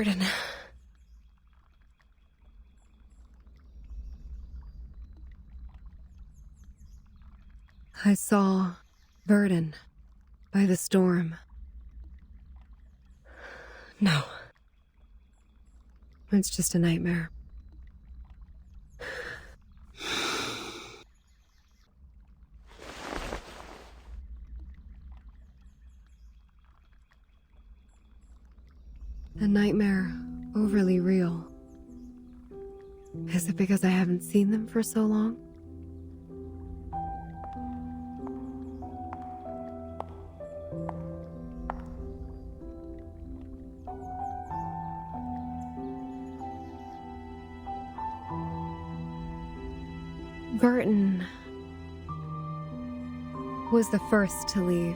Burden. I saw Burden by the storm. No. It's just a nightmare. A nightmare overly real. Is it because I haven't seen them for so long? Burton was the first to leave.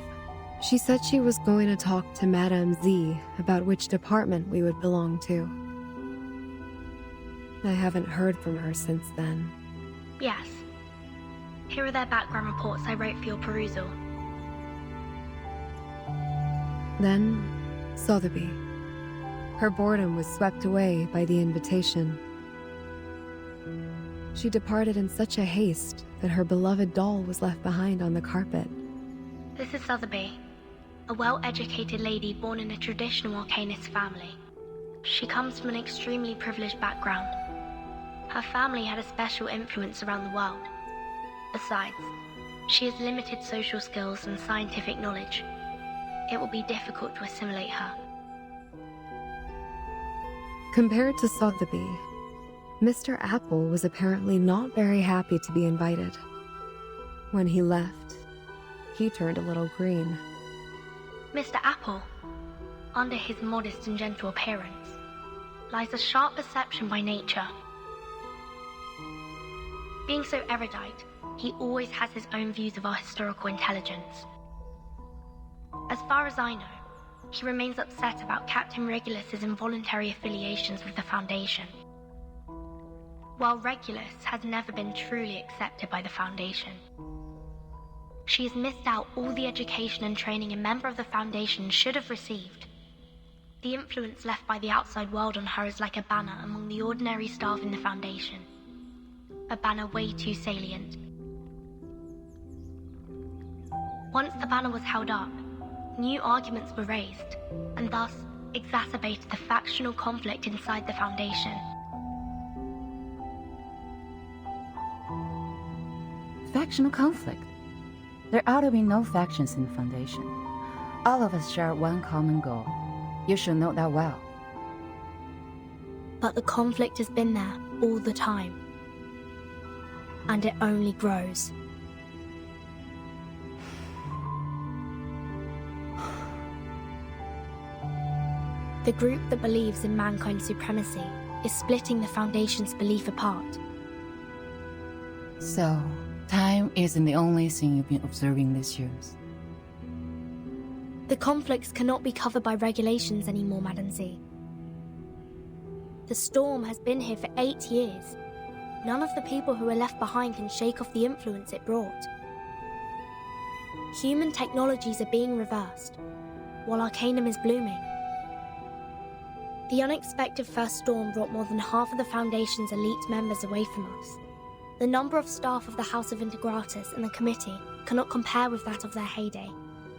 She said she was going to talk to Madame Z about which department we would belong to. I haven't heard from her since then. Yes. Here are their background reports I wrote for your perusal. Then, Sotheby. Her boredom was swept away by the invitation. She departed in such a haste that her beloved doll was left behind on the carpet. This is Sotheby, a well-educated lady born in a traditional Arcanist family. She comes from an extremely privileged background. Her family had a special influence around the world. Besides, she has limited social skills and scientific knowledge. It will be difficult to assimilate her. Compared to Sotheby, Mr. Apple was apparently not very happy to be invited. When he left, he turned a little green. Mr. Apple, under his modest and gentle appearance, lies a sharp perception by nature. Being so erudite, he always has his own views of our historical intelligence. As far as I know, he remains upset about Captain Regulus's involuntary affiliations with the Foundation. While Regulus has never been truly accepted by the Foundation, she has missed out all the education and training a member of the Foundation should have received. The influence left by the outside world on her is like a banner among the ordinary staff in the Foundation. A banner way too salient. Once the banner was held up, new arguments were raised, and thus exacerbated the factional conflict inside the Foundation. Factional conflict? There ought to be no factions in the Foundation. All of us share one common goal. You should know that well. But the conflict has been there all the time. And it only grows. The group that believes in mankind's supremacy is splitting the Foundation's belief apart. So, time isn't the only thing you've been observing these years. The conflicts cannot be covered by regulations anymore, Madame Z. The storm has been here for 8 years. None of the people who are left behind can shake off the influence it brought. Human technologies are being reversed, while Arcanum is blooming. The unexpected first storm brought more than half of the Foundation's elite members away from us. The number of staff of the House of Integratus and the Committee cannot compare with that of their heyday,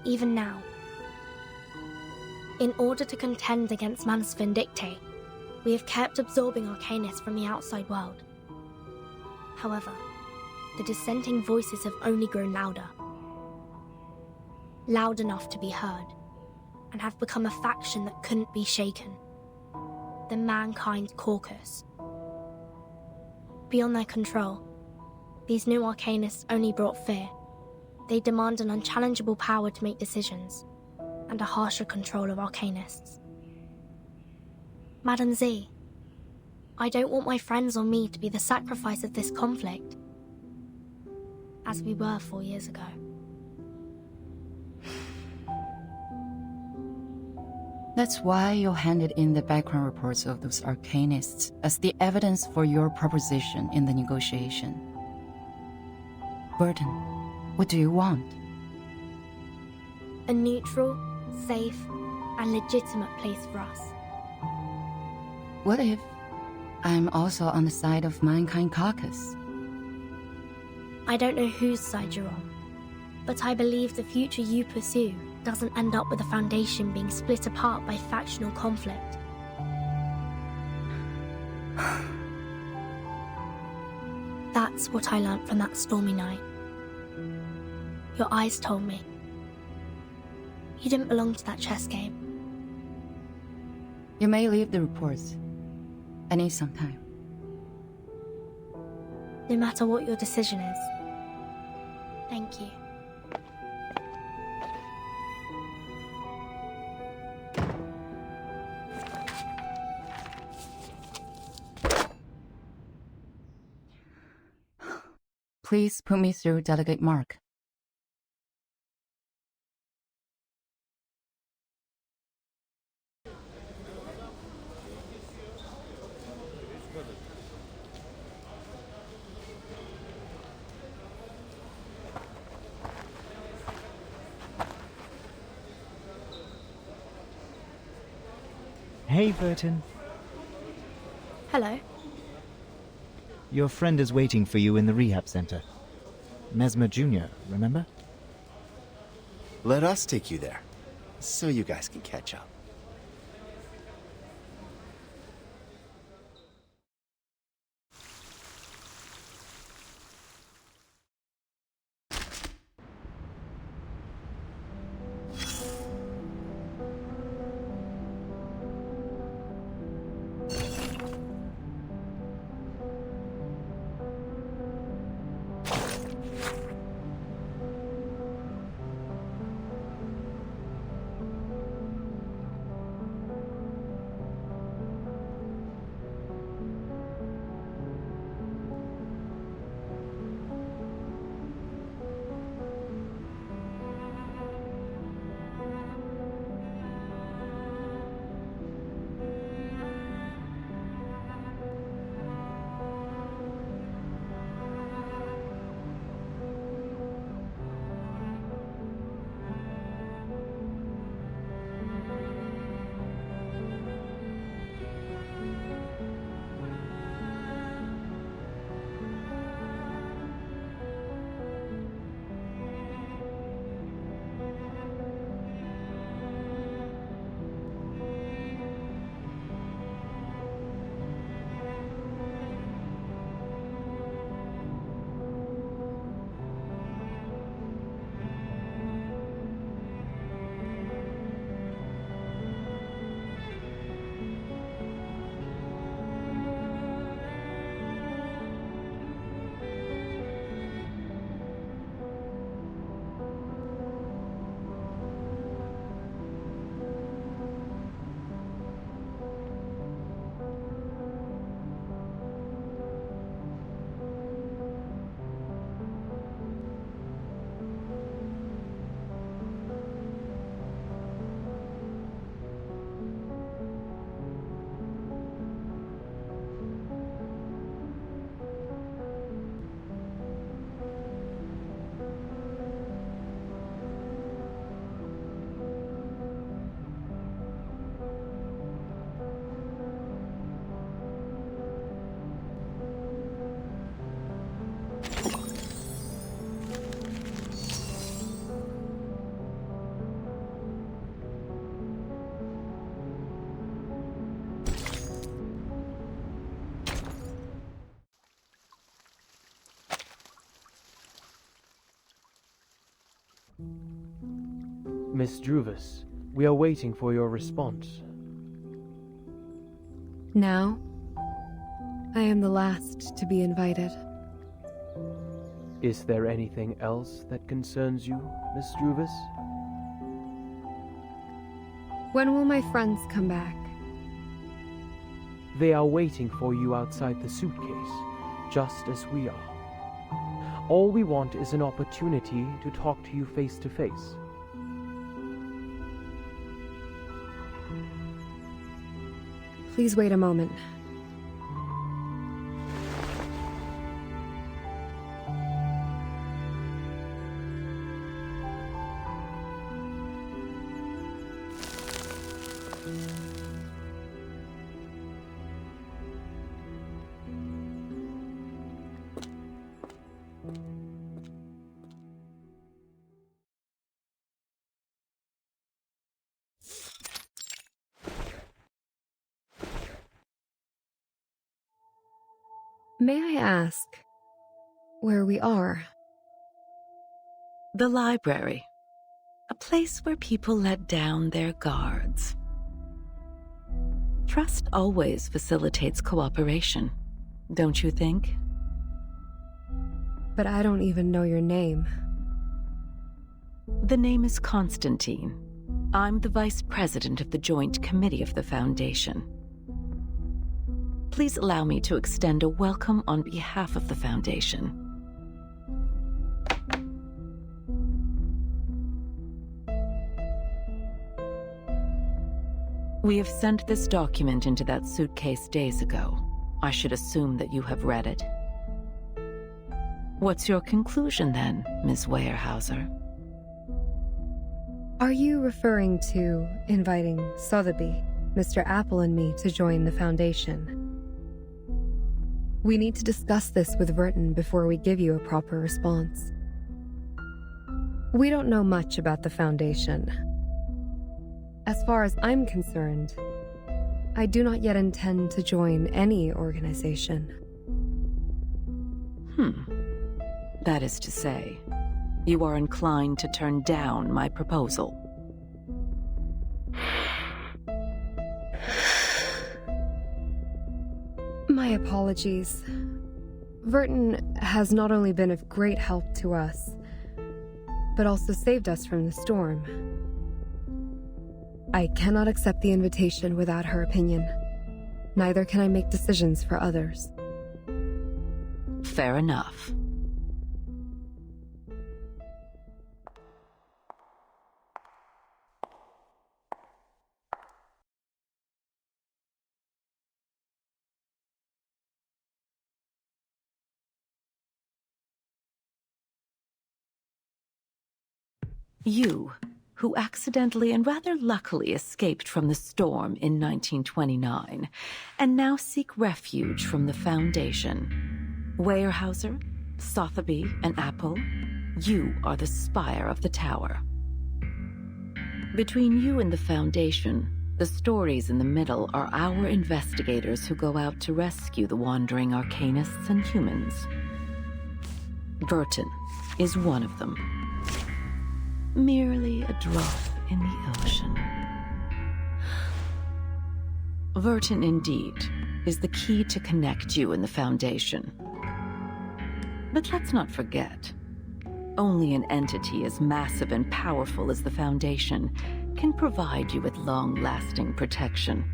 even now. In order to contend against Manus Vindictae, we have kept absorbing Arcanists from the outside world. However, the dissenting voices have only grown louder. Loud enough to be heard, and have become a faction that couldn't be shaken. The Mankind Caucus. Beyond their control, these new Arcanists only brought fear. They demand an unchallengeable power to make decisions, and a harsher control of Arcanists. Madame Z, I don't want my friends or me to be the sacrifice of this conflict, as we were 4 years ago. That's why you handed in the background reports of those Arcanists as the evidence for your proposition in the negotiation. Burton, what do you want? A neutral, safe, and legitimate place for us. What if I'm also on the side of Mankind Caucus? I don't know whose side you're on, but I believe the future you pursue doesn't end up with the Foundation being split apart by factional conflict. That's what I learnt from that stormy night. Your eyes told me. You didn't belong to that chess game. You may leave the reports. I need some time. No matter what your decision is. Thank you. Please put me through Delegate Mark. Hey, Burton. Hello. Your friend is waiting for you in the rehab center. Mesmer Jr., remember? Let us take you there, so you guys can catch up. Miss Druvis, we are waiting for your response. Now, I am the last to be invited. Is there anything else that concerns you, Miss Druvis? When will my friends come back? They are waiting for you outside the suitcase, just as we are. All we want is an opportunity to talk to you face to face. Please wait a moment. May I ask where we are? The library. A place where people let down their guards. Trust always facilitates cooperation, don't you think? But I don't even know your name. The name is Constantine. I'm the Vice President of the Joint Committee of the Foundation. Please allow me to extend a welcome on behalf of the Foundation. We have sent this document into that suitcase days ago. I should assume that you have read it. What's your conclusion then, Ms. Weyerhaeuser? Are you referring to inviting Sotheby, Mr. Apple, and me to join the Foundation? We need to discuss this with Verton before we give you a proper response. We don't know much about the Foundation. As far as I'm concerned, I do not yet intend to join any organization. That is to say, you are inclined to turn down my proposal. My apologies. Verton has not only been of great help to us, but also saved us from the storm. I cannot accept the invitation without her opinion. Neither can I make decisions for others. Fair enough. You, who accidentally and rather luckily escaped from the storm in 1929, and now seek refuge from the Foundation. Weyerhaeuser, Sotheby, and Apple, you are the spire of the tower. Between you and the Foundation, the stories in the middle are our investigators who go out to rescue the wandering arcanists and humans. Verton is one of them. Merely a drop in the ocean. Verton, indeed, is the key to connect you and the Foundation. But let's not forget, only an entity as massive and powerful as the Foundation can provide you with long-lasting protection.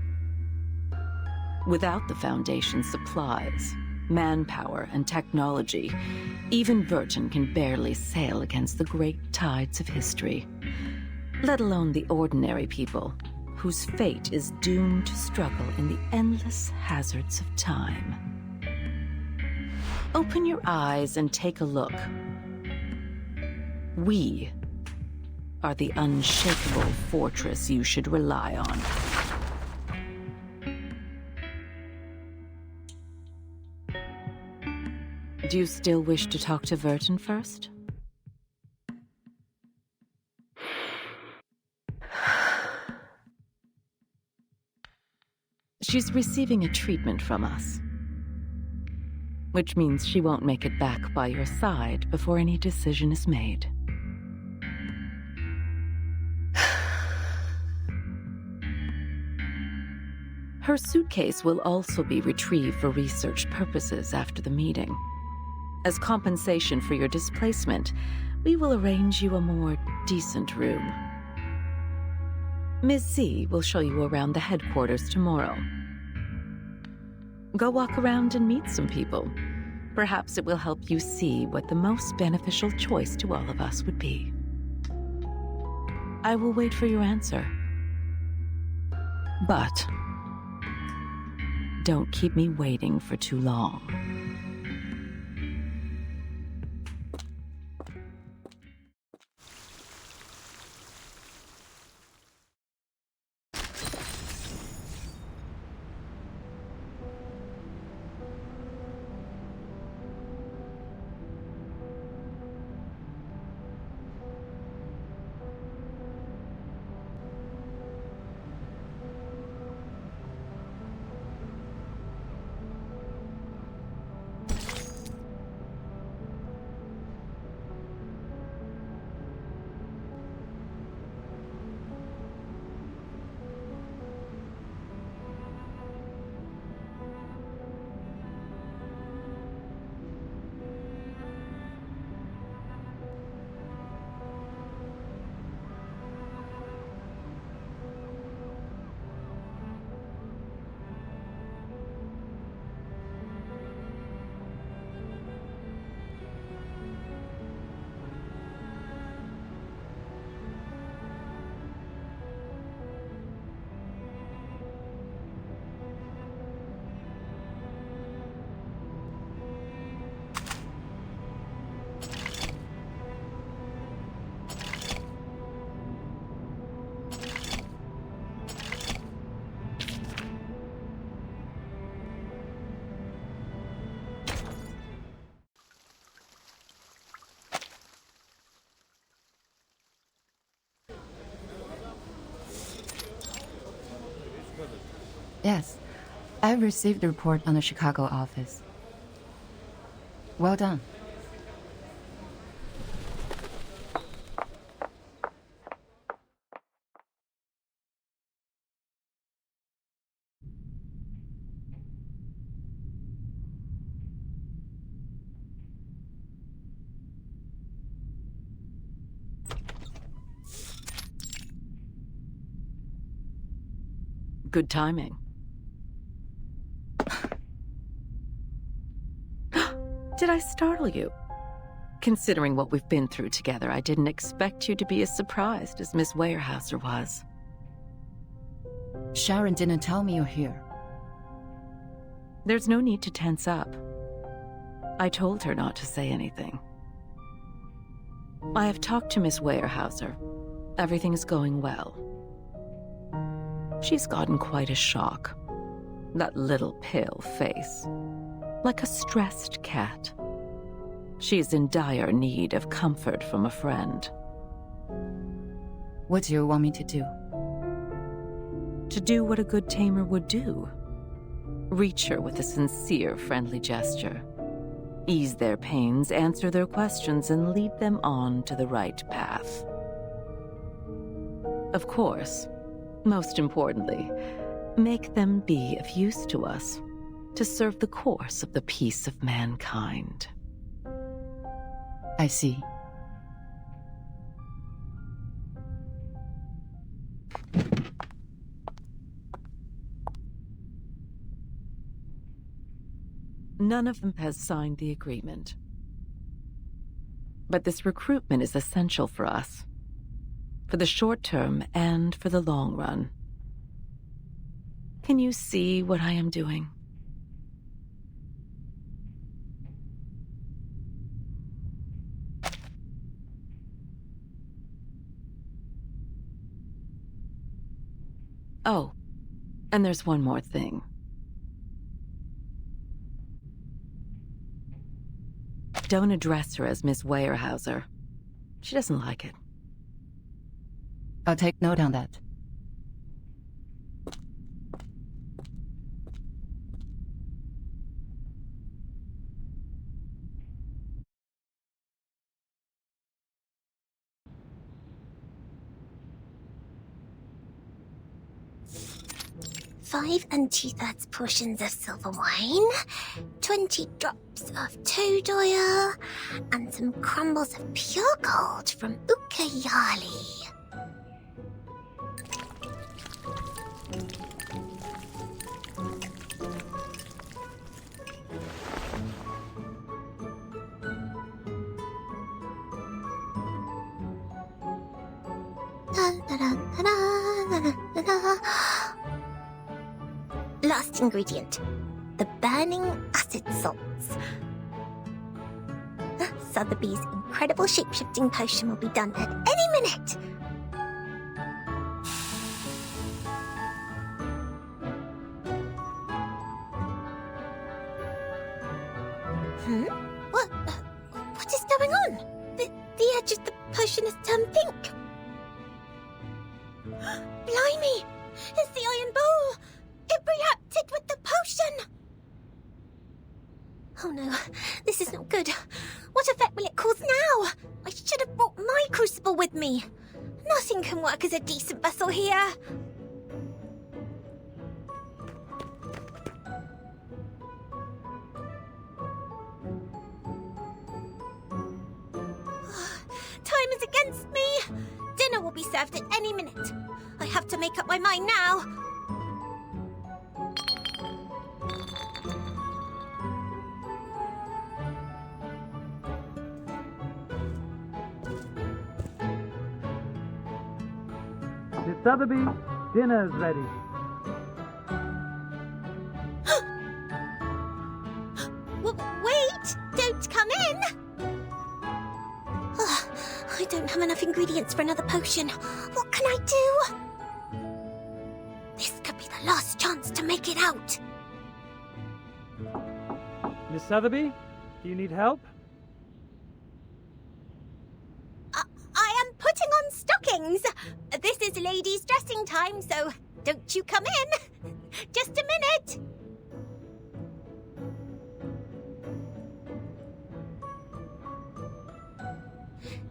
Without the Foundation's supplies, manpower, and technology, even Verton can barely sail against the great tides of history, let alone the ordinary people, whose fate is doomed to struggle in the endless hazards of time. Open your eyes and take a look. We are the unshakable fortress you should rely on. Do you still wish to talk to Verton first? She's receiving a treatment from us, which means she won't make it back by your side before any decision is made. Her suitcase will also be retrieved for research purposes after the meeting. As compensation for your displacement, we will arrange you a more decent room. Ms. Z will show you around the headquarters tomorrow. Go walk around and meet some people. Perhaps it will help you see what the most beneficial choice to all of us would be. I will wait for your answer. But don't keep me waiting for too long. Yes, I've received the report on the Chicago office. Well done. Good timing. Did I startle you? Considering what we've been through together, I didn't expect you to be as surprised as Miss Weyerhaeuser was. Sharon didn't tell me you're here. There's no need to tense up. I told her not to say anything. I have talked to Miss Weyerhaeuser. Everything's going well. She's gotten quite a shock. That little pale face. Like a stressed cat. She's in dire need of comfort from a friend. What do you want me to do? To do what a good tamer would do. Reach her with a sincere, friendly gesture. Ease their pains, answer their questions, and lead them on to the right path. Of course, most importantly, make them be of use to us, to serve the course of the peace of mankind. I see. None of them has signed the agreement. But this recruitment is essential for us. For the short term and for the long run. Can you see what I am doing? Oh, and there's one more thing. Don't address her as Miss Weyerhaeuser. She doesn't like it. I'll take note on that. Five 2/3 portions of silver wine, 20 drops of toad oil, and some crumbles of pure gold from Ucayali. Last ingredient, the burning acid salts. Sotheby's incredible shape-shifting potion will be done at any minute. What is going on? The edge of the potion has turned pink. Blimey! It's the iron bowl! It reacted with the potion! Oh no, this is not good. What effect will it cause now? I should have brought my crucible with me. Nothing can work as a decent vessel here. Time is against me. Dinner will be served at any minute. I have to make up my mind now. Miss Sotheby, dinner's ready. Wait! Don't come in! I don't have enough ingredients for another potion. What can I do? This could be the last chance to make it out. Miss Sotheby, do you need help? I am putting on stockings. This is ladies' dressing time, so don't you come in. Just a minute!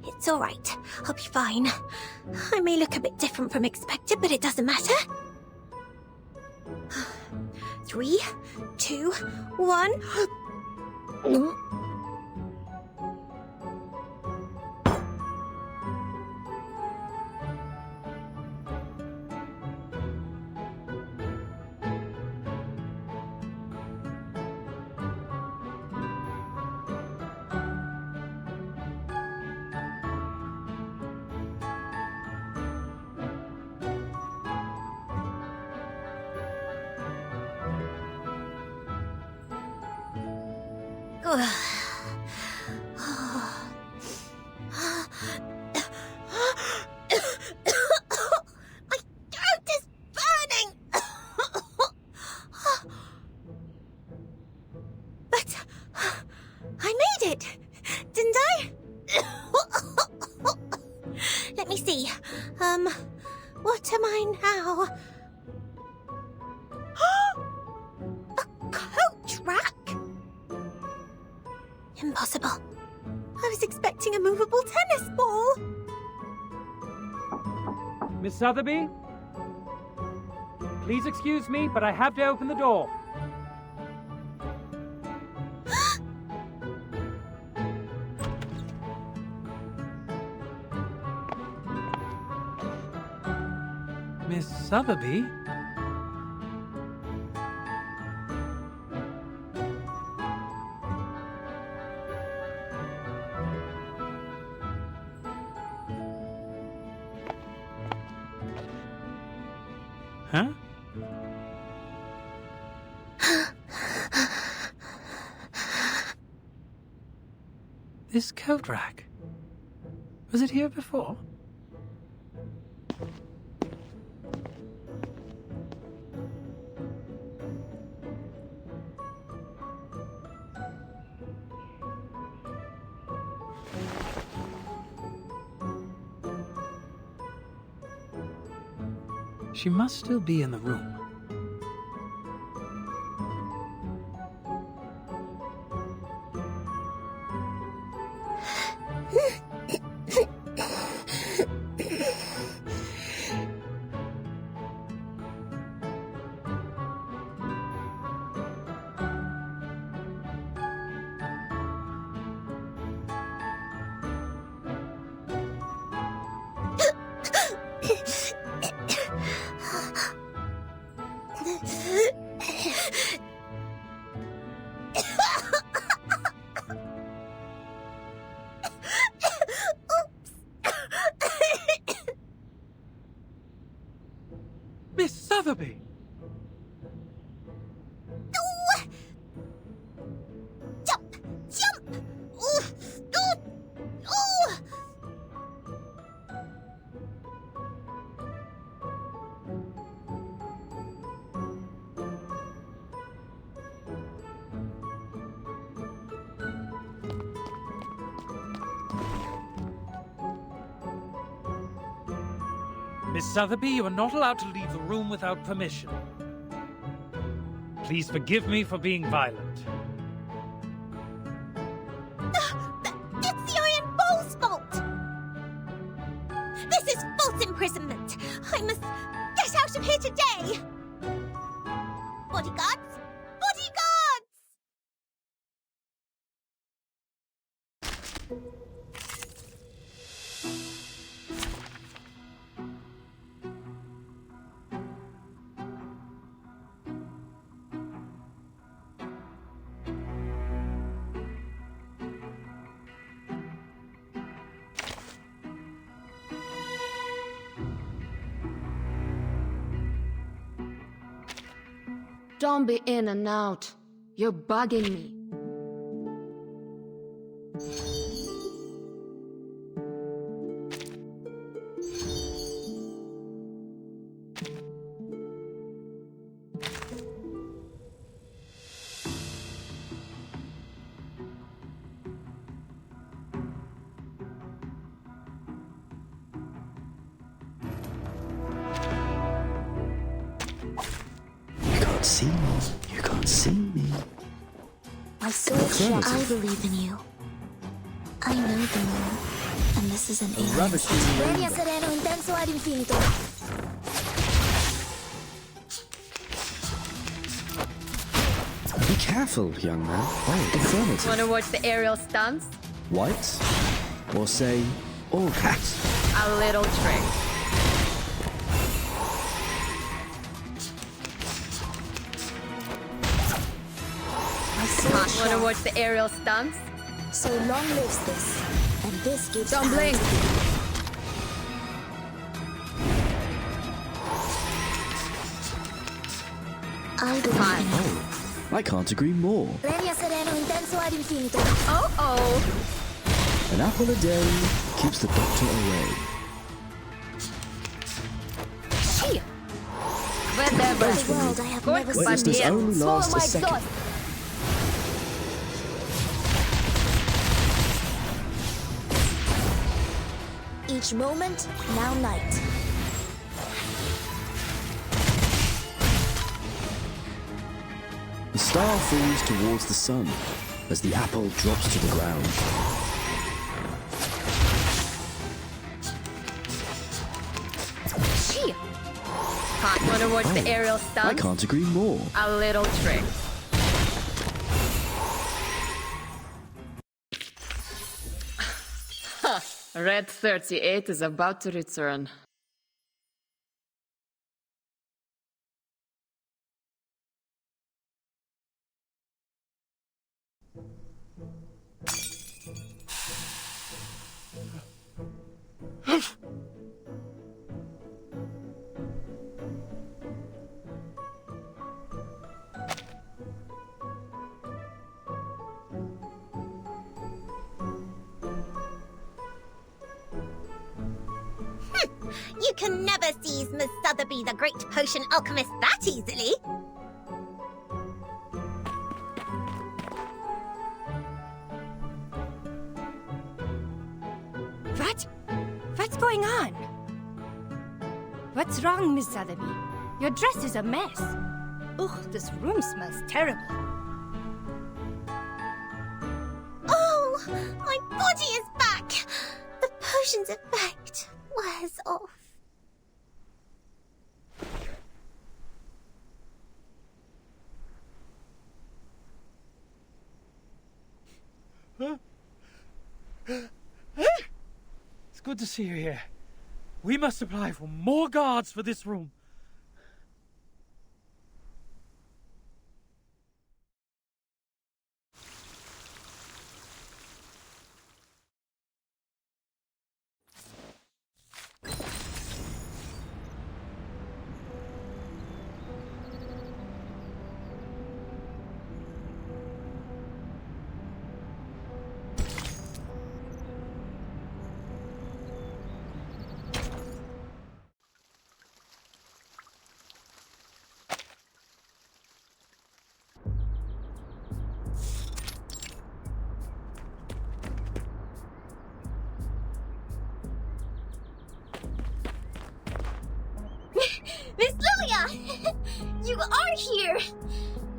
It's alright. I'll be fine. I may look a bit different from expected, but it doesn't matter. 3, 2, 1. My throat is burning! But I made it, didn't I? Let me see. What am I now? A coach rack? Impossible. I was expecting a movable tennis ball. Miss Sotheby? Please excuse me, but I have to open the door. Miss Sotheby? Huh? This coat rack. Was it here before? She must still be in the room. Miss Sotheby! Jump! Jump! Ooh! Ooh! Ooh! Miss Sotheby, you are not allowed to leave the room without permission. Please forgive me for being violent. It's the Iron Bull's fault! This is false imprisonment! I must get out of here today! Bodyguards! Bodyguards! Don't be in and out. You're bugging me. see me. You can't see me. My sword shall. I believe in you. I know the moon, and this is an alien. Venia sereno intenso ad infinito. Be careful, young man. Oh, affirmative. Wanna watch the aerial stunts? White? Or say, all cats? A little trick. Wanna watch the aerial stunts? So long lives this, and this gives. Don't blink. I believe in you. Oh, I can't agree more. Venia sereno intenso ad infinito. Oh. An apple a day keeps the doctor away. Shit. The world I have never seen. Witness only lasts a second. Each moment, now night. The star falls towards the sun as the apple drops to the ground. Shit. Wanna watch the aerial stunts? I can't agree more. A little trick. Red 38 is about to return. You can never seize Miss Sotheby, the great potion alchemist, that easily. What? What's going on? What's wrong, Miss Sotheby? Your dress is a mess. Ugh, this room smells terrible. Oh, my body is back. The potion's effect wears off. It's good to see you here. We must apply for more guards for this room. Miss Lilia! You are here!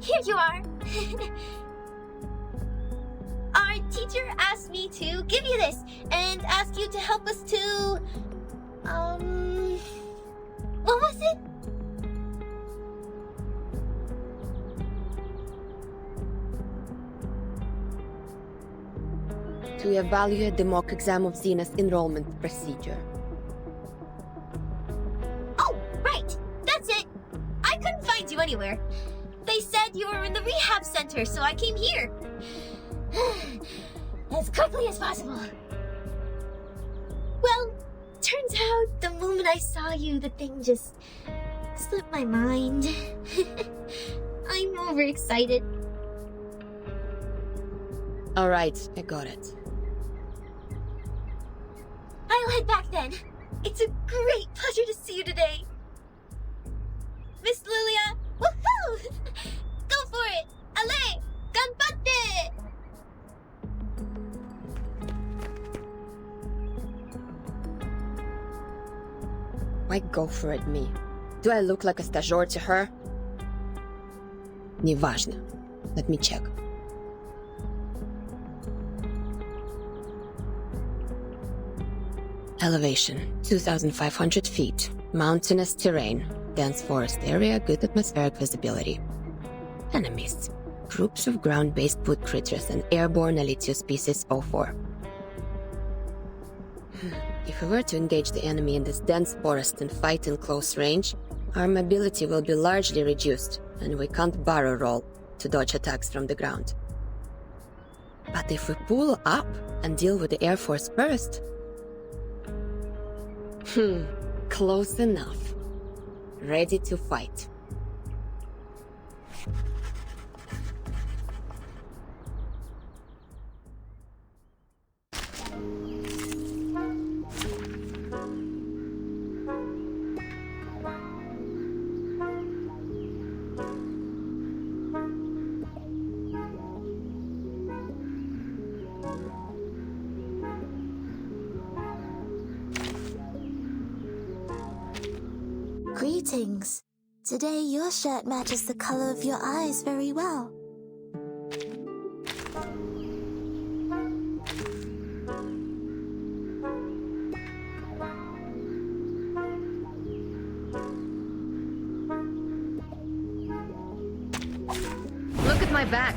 Here you are. Our teacher asked me to give you this and ask you to help us to... What was it? To evaluate the mock exam of Xena's enrollment procedure. Oh, right! That's it! I couldn't find you anywhere. They said you were in the rehab center, so I came here. As quickly as possible. Well, turns out the moment I saw you, the thing just slipped my mind. I'm overexcited. Alright, I got it. I'll head back then. It's a great pleasure to see you today. Miss Lilia, woohoo! Go for it! Ale! Ganbate! Why go for it, me? Do I look like a stagiaire to her? Неважно. Let me check. Elevation, 2,500 feet. Mountainous terrain. Dense forest area, good atmospheric visibility. Enemies. Groups of ground-based wood critters and airborne Elitio species 04. If we were to engage the enemy in this dense forest and fight in close range, our mobility will be largely reduced, and we can't barrel roll to dodge attacks from the ground. But if we pull up and deal with the Air Force first... close enough. Ready to fight. Greetings. Today your shirt matches the color of your eyes very well. Look at my back.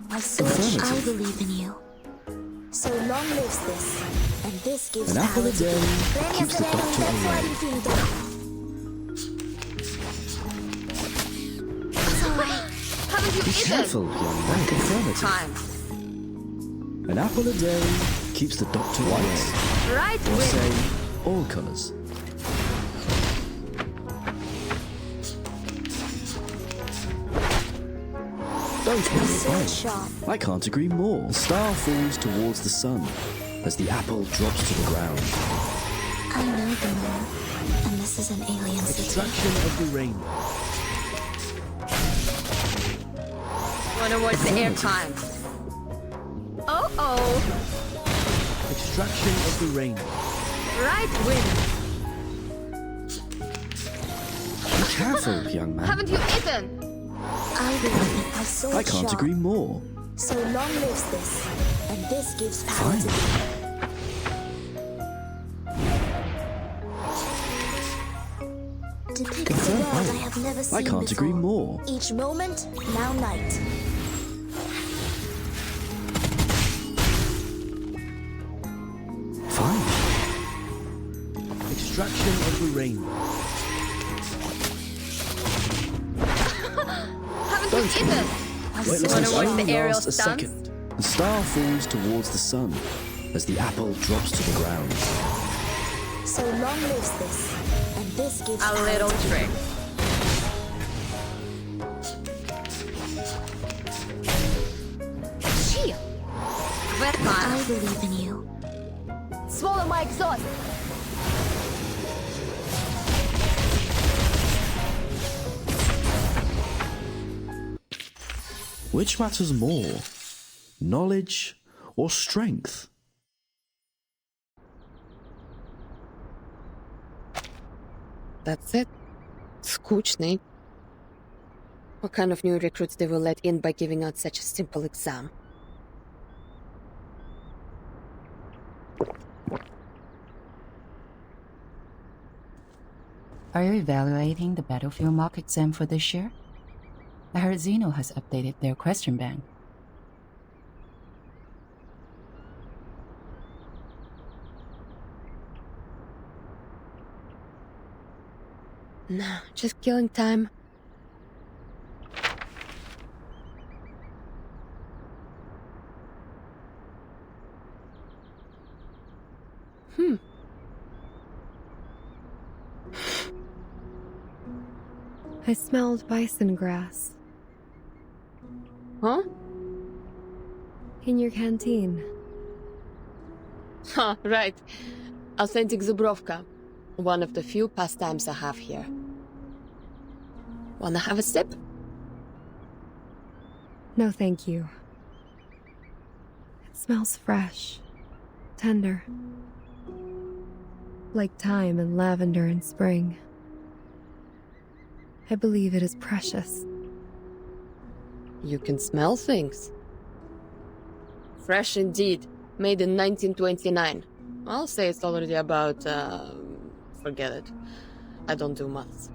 My sword, I believe in you. So long lives this, and this gives An apple power a to day you. keeps the doctor away. Haven't you Be eaten? careful, young man. Confirmative. Time. An apple a day keeps the doctor away. Right Or wing. say, all colours. Don't My worry, sword sharp. I can't agree more. The star falls towards the sun as the apple drops to the ground. I know the moon, and this is an alien city. Extraction of the rain. Wanna watch the airtime? Oh. Extraction of the rain. Right wing. Be careful, young man. Haven't you eaten? I believe in my sword I can't sharp. agree more. So long lives this, and this gives power to you. Depicts a Confirm. world I have never seen I can't before. agree more. Each moment, now night. Fine. Extraction of the rain. Haven't Don't you eaten? Wait, Wanna listen, watch only the aerial lasts a stunts? second. The star falls towards the sun as the apple drops to the ground. So long lives this, and this gives A power little to you. trick. Shield. I believe in you. Swallow my exhaust. Which matters more, knowledge or strength? That's it. Skучный. What kind of new recruits they will let in by giving out such a simple exam? Are you evaluating the battlefield mock exam for this year? I heard Xeno has updated their question bank. No, just killing time. I smelled bison grass. Huh? In your canteen. Huh, right. Authentic Zubrovka. One of the few pastimes I have here. Wanna have a sip? No, thank you. It smells fresh, tender. Like thyme and lavender in spring. I believe it is precious. You can smell things. Fresh indeed. Made in 1929. I'll say it's already about, forget it. I don't do maths.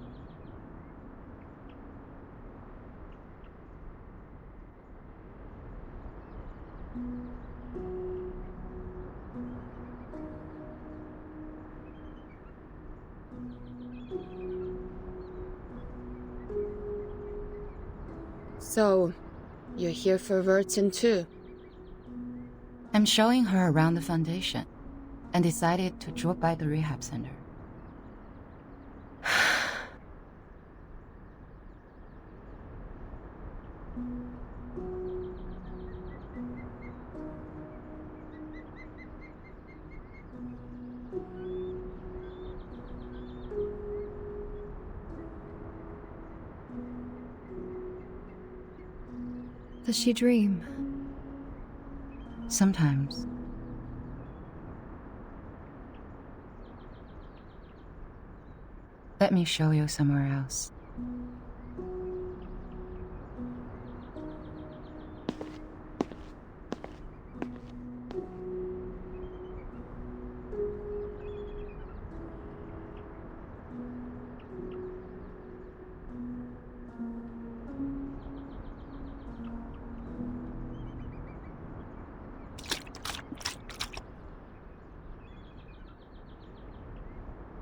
So, you're here for Vertin too? I'm showing her around the Foundation, and decided to drop by the rehab center. Does she dream? Sometimes. Let me show you somewhere else.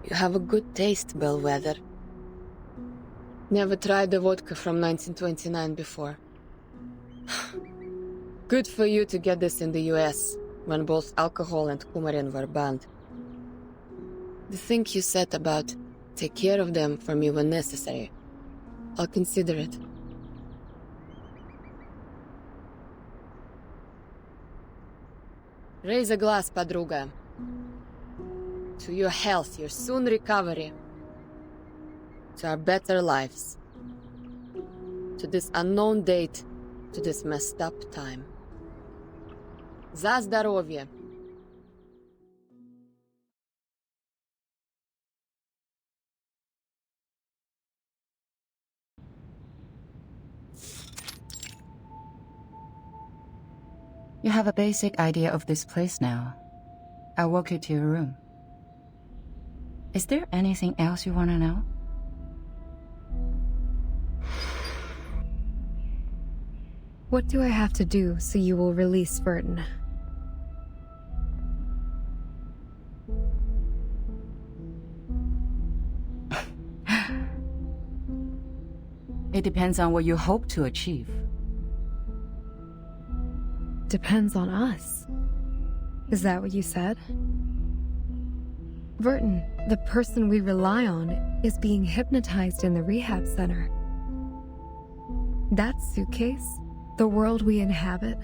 You have a good taste, Bellwether. Never tried the vodka from 1929 before. Good for you to get this in the US, when both alcohol and coumarin were banned. The thing you said about take care of them for me when necessary, I'll consider it. Raise a glass, подруга. To your health, your soon recovery. To our better lives. To this unknown date, to this messed up time. За здоровье! You have a basic idea of this place now. I'll walk you to your room. Is there anything else you want to know? What do I have to do so you will release Vertin? It depends on what you hope to achieve. Depends on us. Is that what you said? Vertin, the person we rely on, is being hypnotized in the rehab center. That suitcase, the world we inhabit,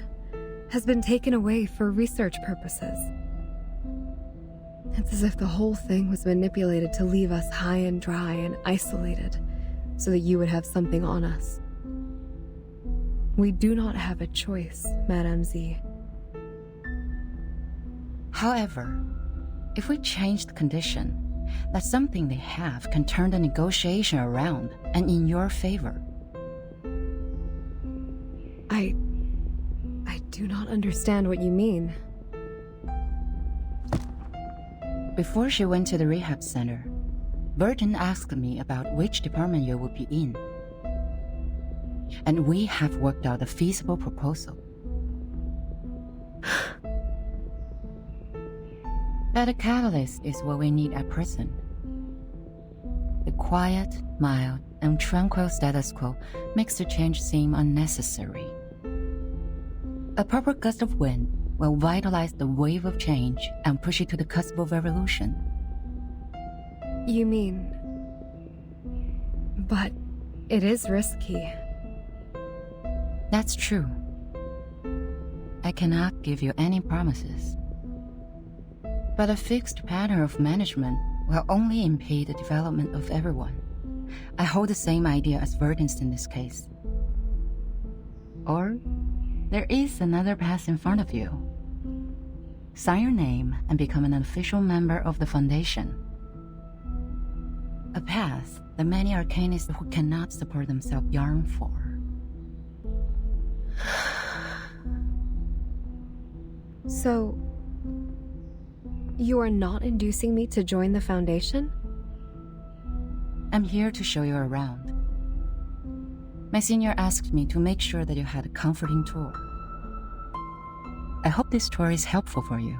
has been taken away for research purposes. It's as if the whole thing was manipulated to leave us high and dry and isolated, so that you would have something on us. We do not have a choice, Madame Z. However, if we change the condition, that's something they have can turn the negotiation around and in your favor. I do not understand what you mean. Before she went to the rehab center, Vertin asked me about which department you would be in. And we have worked out a feasible proposal. But a catalyst is what we need at present. The quiet, mild, and tranquil status quo makes the change seem unnecessary. A proper gust of wind will vitalize the wave of change and push it to the cusp of revolution. You mean... But it is risky. That's true. I cannot give you any promises. But a fixed pattern of management will only impede the development of everyone. I hold the same idea as Vertin's in this case. Or, there is another path in front of you. Sign your name and become an official member of the Foundation. A path that many arcanists who cannot support themselves yearn for. So, you are not inducing me to join the Foundation? I'm here to show you around. My senior asked me to make sure that you had a comforting tour. I hope this tour is helpful for you.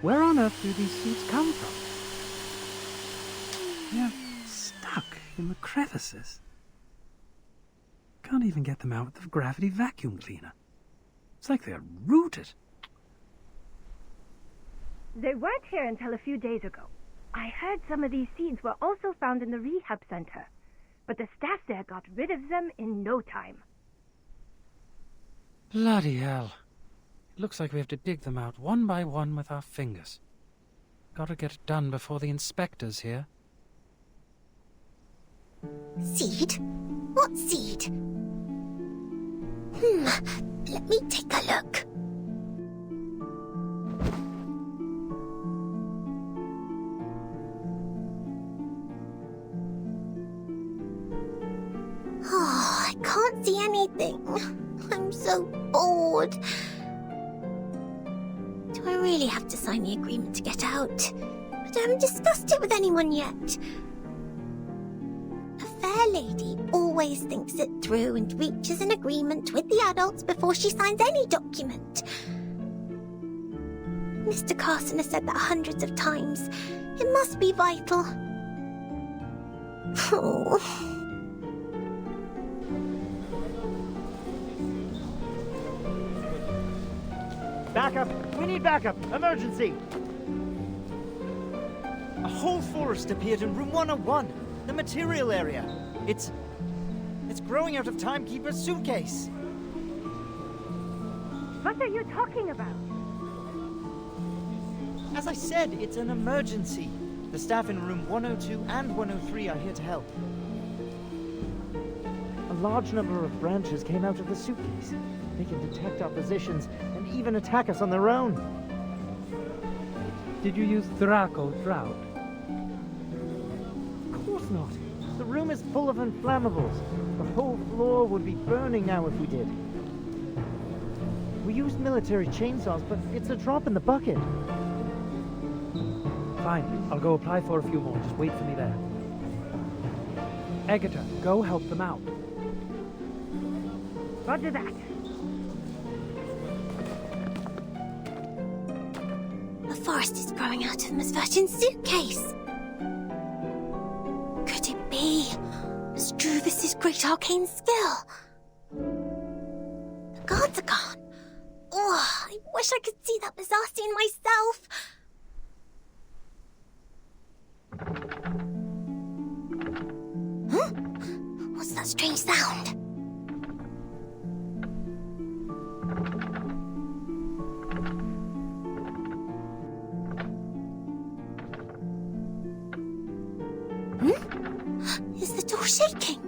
Where on earth do these seeds come from? They're stuck in the crevices. Can't even get them out with the gravity vacuum cleaner. It's like they're rooted. They weren't here until a few days ago. I heard some of these seeds were also found in the rehab center, but the staff there got rid of them in no time. Bloody hell. It looks like we have to dig them out one by one with our fingers. Gotta get it done before the inspector's here. Seed? What seed? Let me take a look. Oh, I can't see anything. I'm so bored. Do I really have to sign the agreement to get out? But I haven't discussed it with anyone yet. A fair lady always thinks it through and reaches an agreement with the adults before she signs any document. Mr. Carson has said that hundreds of times. It must be vital. Oh. Backup! We need backup! Emergency! whole forest appeared in room 101, the material area. It's growing out of Timekeeper's suitcase. What are you talking about? As I said, it's an emergency. The staff in room 102 and 103 are here to help. A large number of branches came out of the suitcase. They can detect our positions and even attack us on their own. Did you use Draco Drought? Of course not. The room is full of inflammables. The whole floor would be burning now if we did. We used military chainsaws, but it's a drop in the bucket. Fine, I'll go apply for a few more. Just wait for me there. Agatha, go help them out. Roger that. The forest is growing out of Miss Virgin's suitcase. Could it be Struvis's great arcane skill? The guards are gone. Oh, I wish I could see that bizarre scene myself. Huh? What's that strange sound? Is the door shaking?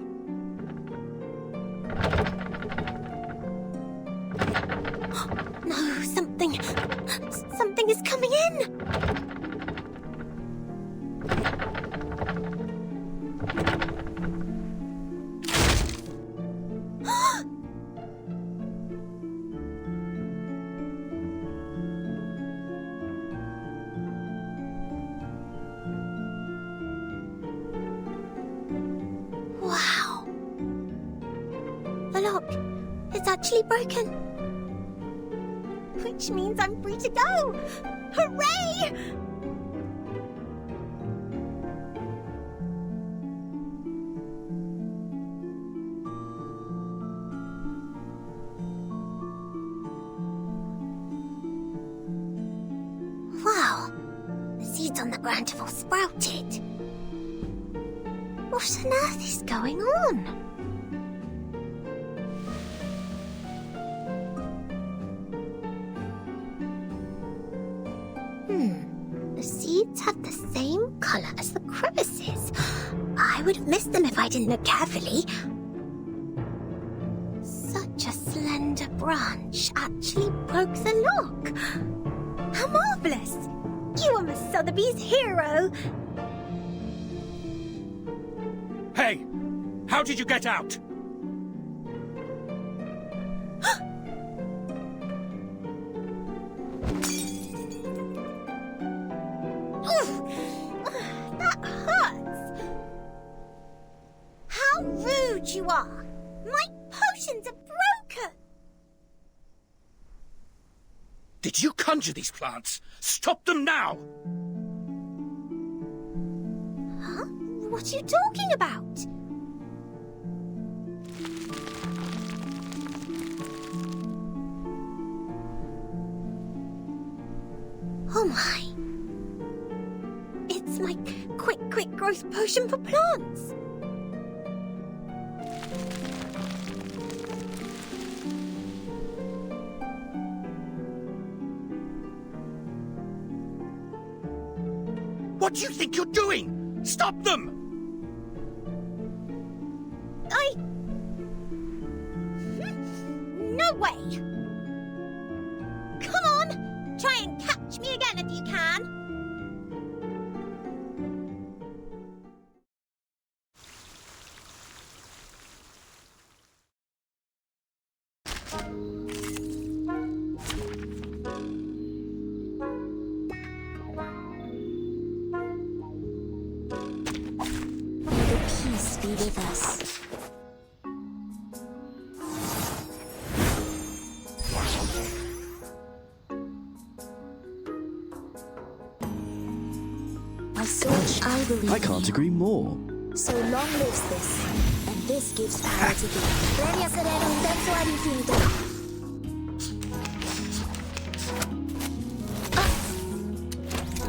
No, something is coming in. Wow. The lock is actually broken. Which means I'm free to go! Hooray! Wow. The seeds on the ground have all sprouted. What on earth is going on? The seeds have the same color as the crevices. I would have missed them if I didn't look carefully. Such a slender branch actually broke the lock. How marvelous! You are Miss Sotheby's hero! Hey! How did you get out? That hurts! How rude you are! My potions are broken! Did you conjure these plants? Stop them now! Huh? What are you talking about? Oh my. It's my quick growth potion for plants. What do you think you're doing? Stop them! No way! Come on! Try and catch me again if you can! May the peace be with us. I believe I can't agree more. So long lives this, and this gives power to thee. Premia sereno intenso ad infinito.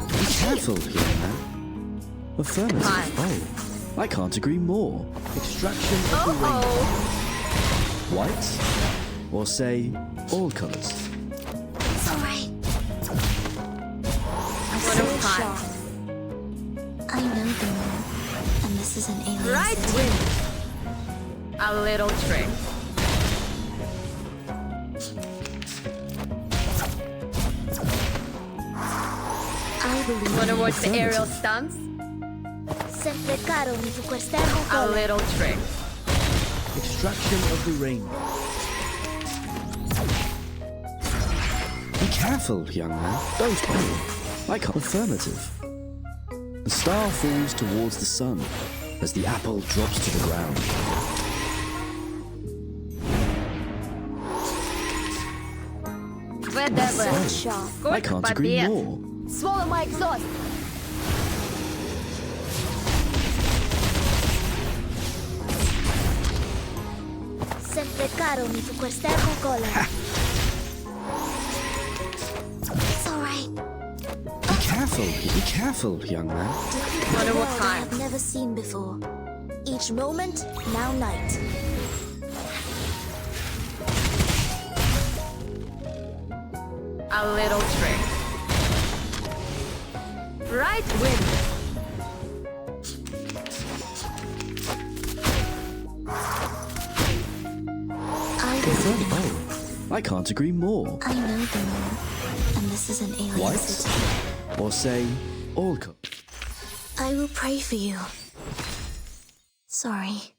Be careful here, man. Affirmative. Fine. Oh, I can't agree more. Extraction of the rainbow. White? Or say, all colours? It's alright. What a fun. I know the moon, and this is an alien Right city. wind. A little trick. I believe Wanna watch the Affirmative. aerial stunts? sempre caro mi tu quest'ermo A cola. little trick. Extraction of the rainbow. Be careful, young man. Don't panic. I can't. Affirmative. The star falls towards the sun as the apple drops to the ground. Whatever. So, I can't agree more. Swallow my exhaust. Sempre caro mi tu quest'ermo cola. It's alright. Be careful, young man. Wonder what I time. have never seen before. Each moment, now night. A little trick. Right wind. I believe. Oh, I can't agree more. I know the moon, and this is an alien White? city. Or say, all colours. I will pray for you. Sorry.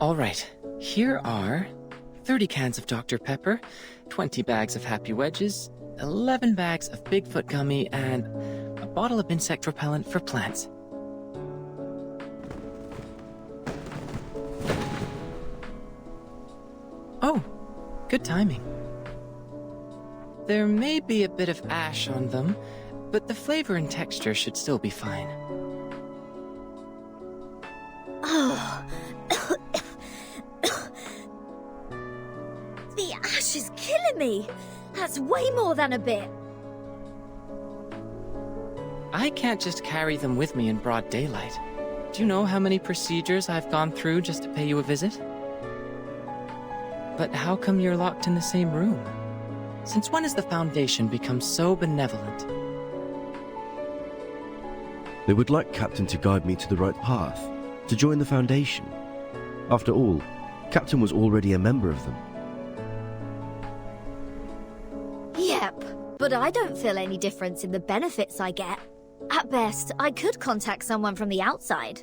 All right, here are 30 cans of Dr. Pepper, 20 bags of Happy Wedges, 11 bags of Bigfoot gummy, and a bottle of insect repellent for plants. Oh, good timing. There may be a bit of ash on them, but the flavor and texture should still be fine. Oh. The ash is killing me. That's way more than a bit. I can't just carry them with me in broad daylight. Do you know how many procedures I've gone through just to pay you a visit? But how come you're locked in the same room? Since when has the Foundation become so benevolent? They would like Captain to guide me to the right path, to join the Foundation. After all, Captain was already a member of them. Yep, but I don't feel any difference in the benefits I get. At best, I could contact someone from the outside.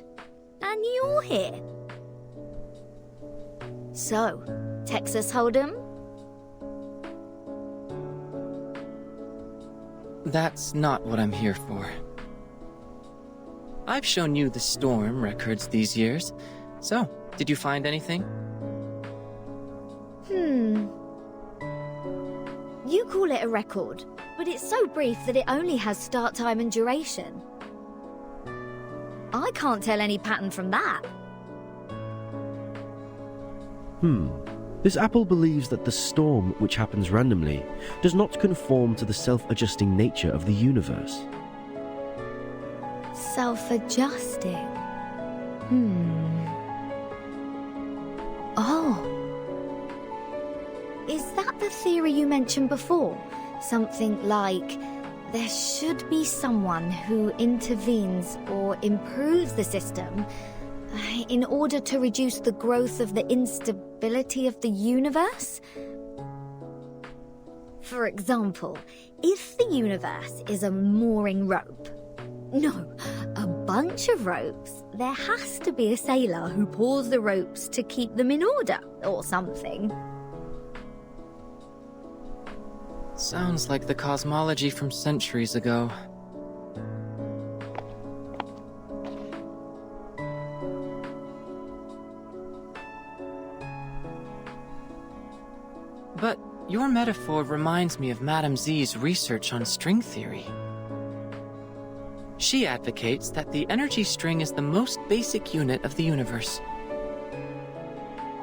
And you're here. So, Texas Hold'em? That's not what I'm here for. I've shown you the Storm records these years. So, did you find anything? You call it a record, but it's so brief that it only has start time and duration. I can't tell any pattern from that. This apple believes that the storm, which happens randomly, does not conform to the self-adjusting nature of the universe. Self-adjusting. Oh. Is that the theory you mentioned before? Something like, there should be someone who intervenes or improves the system in order to reduce the growth of the instability of the universe? For example, if the universe is a mooring rope, no, a bunch of ropes, there has to be a sailor who pulls the ropes to keep them in order, or something. Sounds like the cosmology from centuries ago. But your metaphor reminds me of Madame Z's research on string theory. She advocates that the energy string is the most basic unit of the universe.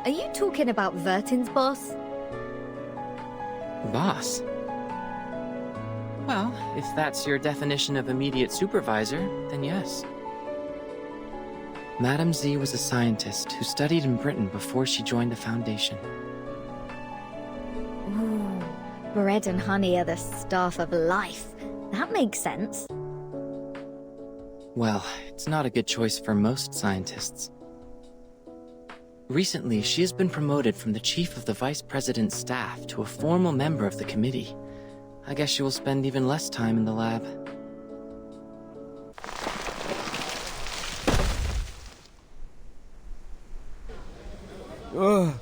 Are you talking about Vertin's boss? Boss? Well, if that's your definition of immediate supervisor, then yes. Madame Z was a scientist who studied in Britain before she joined the Foundation. Ooh, bread and honey are the staff of life. That makes sense. Well, it's not a good choice for most scientists. Recently, she has been promoted from the chief of the vice president's staff to a formal member of the committee. I guess she will spend even less time in the lab. Ugh.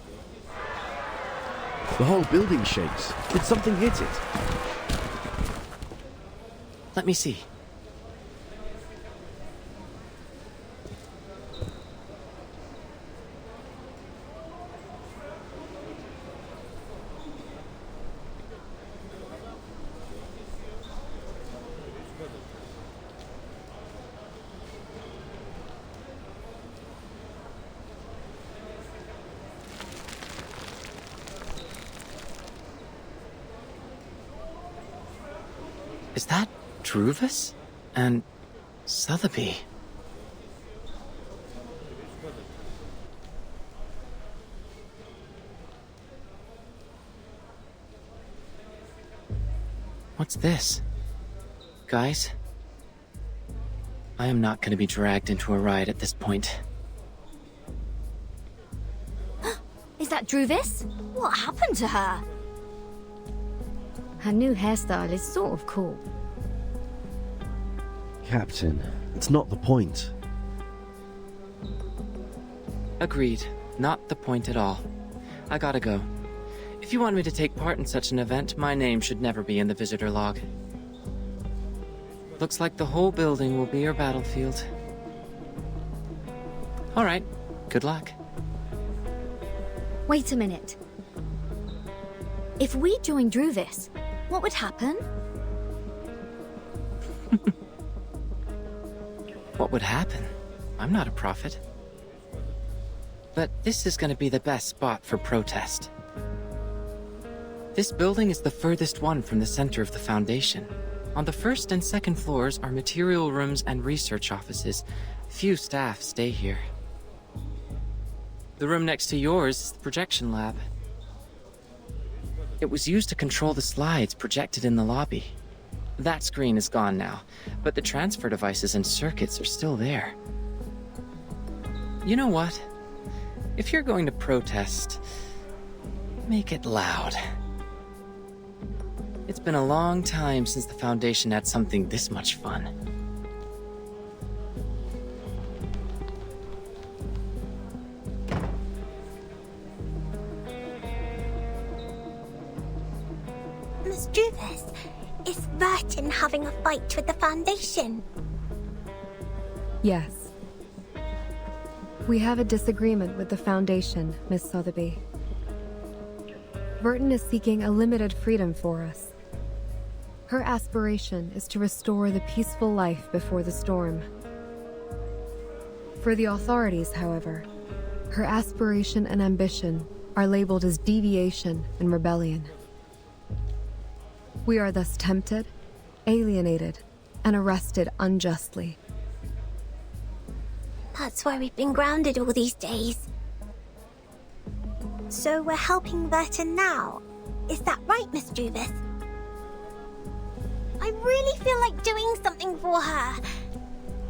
The whole building shakes. Did something hit it? Let me see. Is that Druvis? And Sotheby? What's this? Guys? I am not going to be dragged into a riot at this point. Is that Druvis? What happened to her? Her new hairstyle is sort of cool. Captain, it's not the point. Agreed. Not the point at all. I gotta go. If you want me to take part in such an event, my name should never be in the visitor log. Looks like the whole building will be your battlefield. Alright, good luck. Wait a minute. If we join Druvis, what would happen? What would happen? I'm not a prophet. But this is going to be the best spot for protest. This building is the furthest one from the center of the Foundation. On the first and second floors are material rooms and research offices. Few staff stay here. The room next to yours is the projection lab. It was used to control the slides projected in the lobby. That screen is gone now, but the transfer devices and circuits are still there. You know what? If you're going to protest, make it loud. It's been a long time since the Foundation had something this much fun. Miss Druvis, is Vertin having a fight with the Foundation? Yes. We have a disagreement with the Foundation, Miss Sotheby. Vertin is seeking a limited freedom for us. Her aspiration is to restore the peaceful life before the storm. For the authorities, however, her aspiration and ambition are labeled as deviation and rebellion. We are thus tempted, alienated, and arrested unjustly. That's why we've been grounded all these days. So we're helping Vertin now. Is that right, Miss Druvis? I really feel like doing something for her.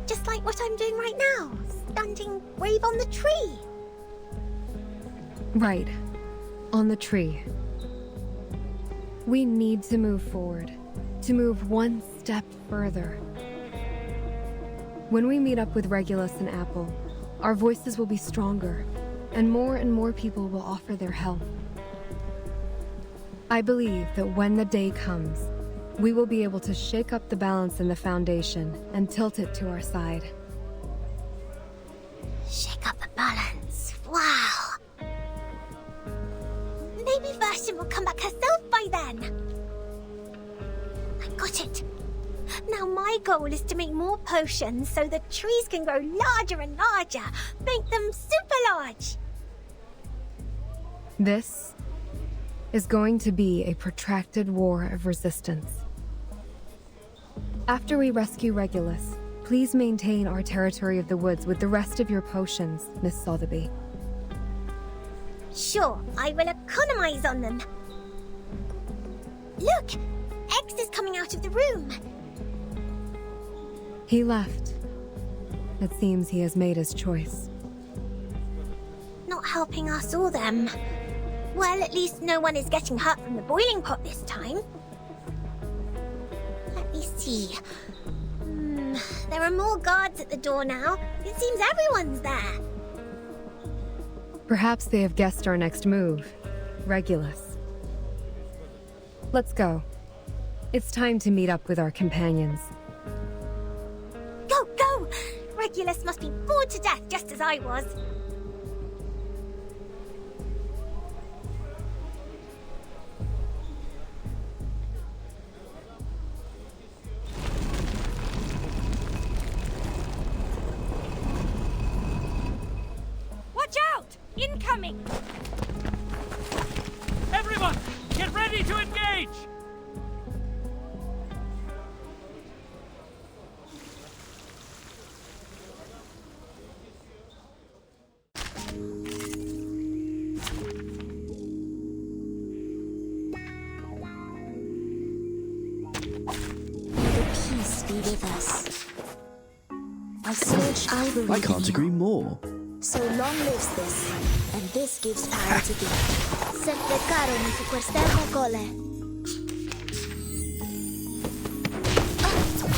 Just like what I'm doing right now, standing brave on the tree. Right. On the tree. We need to move forward. To move one step further. When we meet up with Regulus and Apple, our voices will be stronger, and more people will offer their help. I believe that when the day comes, we will be able to shake up the balance in the Foundation and tilt it to our side. Shake up the balance. Wow. Maybe Version will come back herself by then. I got it. Now my goal is to make more potions so the trees can grow larger and larger. Make them super large. This is going to be a protracted war of resistance. After we rescue Regulus, please maintain our territory of the woods with the rest of your potions, Miss Sotheby. Sure, I will economize on them. Look! X is coming out of the room. He left. It seems he has made his choice. Not helping us or them. Well, at least no one is getting hurt from the boiling pot this time. Let me see. There are more guards at the door now. It seems everyone's there. Perhaps they have guessed our next move. Regulus. Let's go. It's time to meet up with our companions. Go, go! Regulus must be bored to death just as I was. Watch out! Incoming! Everyone, get ready to engage! I can't agree more. So long lives this, and this gives power to thee. Sempre caro mi tu quest'ermo gole.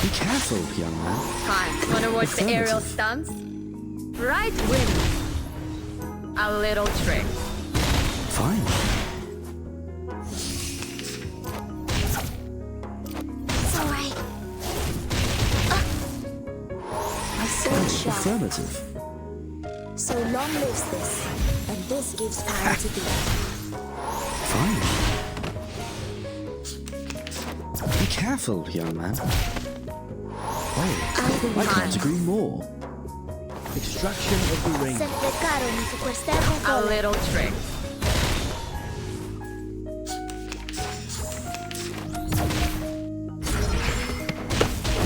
Be careful, young man. Fine. Wanna watch the aerial stunts? Right wing. A little trick. Fine. It's alright. My sword sharp. Affirmative. So long lives this, and this gives power to thee. Fine. Be careful, young man. Oh, I can't agree more. Extraction of the ring. Sempre caro mi tu quest'ermo A gole. little trick.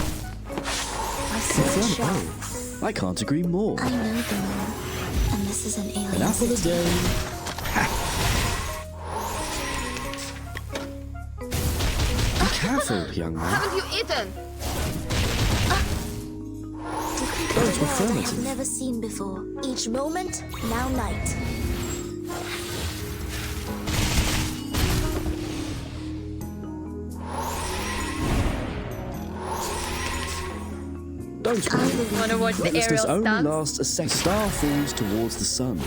My sword sharp. Oh, I can't agree more. I know the moon, and this is an alien An apple a city. day. Be careful, young man. Haven't you eaten? Oh, I it's have affirmative. never seen before. Each moment, now night. Don't worry. Wanna watch the Restless aerial only stunts? lasts a second. Star falls towards the sun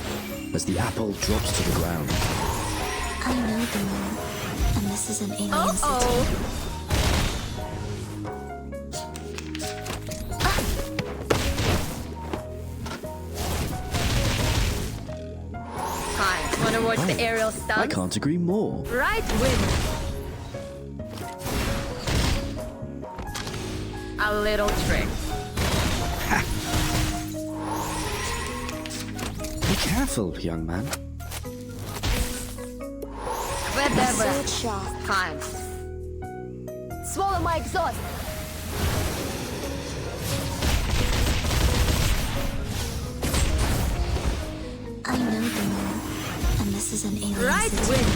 as the apple drops to the ground. I know the moon, and this is an alien city. Uh-oh. Fine. Wanna watch the aerial I stunts? can't agree more. Right wing. A little trick. Be careful, young man. Whatever. Sword sharp. Fine. Swallow my exhaust. I know the moon, and this is an alien Right city. wing.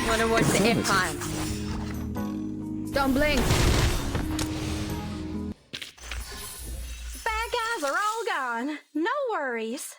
Wanna watch the air Affirmative. time? Don't blink. Bad guys are all gone. No worries.